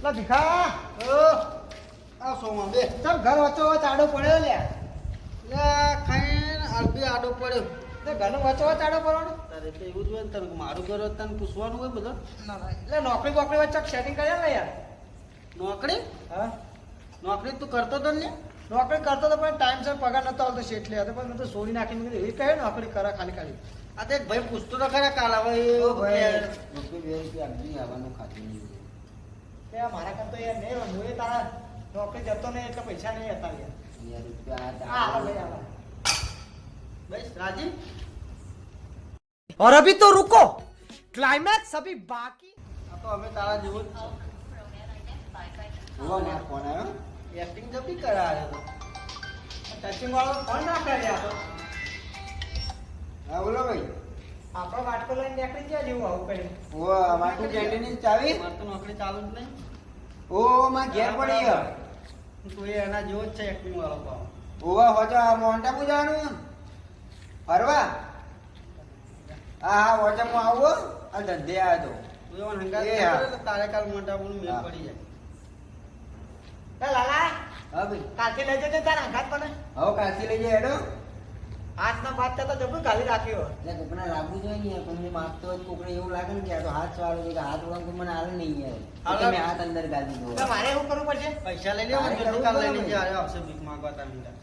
લા ભીખા આ સોમાં બે ચમ ઘર વચ્ચો વચ્ચ આડો પડ્યો લ્યા લે ખાઈને અડધી આડો પડ્યો તે ઘરનું વચ્ચો વચ્ચ આડો પડવાનો તારે તો એવું જ હોય ને તને મારું ઘર હોય તને પૂછવાનું હોય બધું ના ના એટલે નોકરી બોકરી વચ્ચે સેટિંગ કર્યા ને યાર નોકરી હા નોકરી તું કરતો તો ને નોકરી કરતો તો પણ ટાઈમસર પગાર નતો આવતો શેઠ લે હતો પણ મેં તો છોડી નાખીને મેં કીધું, એવી કહે નોકરી કરે ખાલી ખાલી આ તો એક ભાઈ પૂછતો તો ખરા કાલ હવે ઓ ભાઈ. રૂપિયા 2 રૂપિયા આપી આવવાનું ખાતું નહીં તે આ મારા કરતો યાર નહીં હું એ તારા નોકરી જતો નહીં એટલે પૈસા નહીં હતા યાર રૂપિયા હા હા ભાઈ હા બસ રાજી और अभी तो रुको क्लाइमैक्स अभी बाकी આ તો અમે તારા જેવો જ છે હોવા મારો ફોન આવ્યો એક્ટિંગ તો બી કરાયો તો ટચિંગ વાળો ફોન ના કર્યા તો હા બોલો ભાઈ આપણો વાટકો લઈને નીકળી ગયા જેવું આવું કઈ ઓ માટુ કેન્ટીન ચાવી માર તો નોકરી ચાલુ જ નહીં ઓ માં ઘેર પડી ગયો તું એ એના જેવો જ છે એક્ટિંગ વાળો પાવ ઓવા હોજા મોન્ટા પૂજાનું ફરવા હા હા હોજા હું આવો આ ધંધે આવ્યો તો તું એવો હંગાત તારે કાલ મોન્ટા પૂનું મેલ પડી જાય એ લાલા હા ભાઈ કાલથી લઈ જજે તારા આઘાત મને હવે કાલથી લઈ જાય હેડો હાથ ના ભાત તો જબરું ગાલી રાખ્યો એટલે કોકને લાગવું જોઈએ ને કોઈને માગતો હોય કોકને એવું લાગે ને કે આ તો હાથ વાળો છે કે હાથ વાળો મને હાલ નહીં યાર મેં હાથ અંદર ગાલી દો તો મારે શું કરવું પડશે પૈસા લઈ લેવા જલ્દી કાલ લઈ લેજે આવશે ભીખ માંગવા તા મીંડા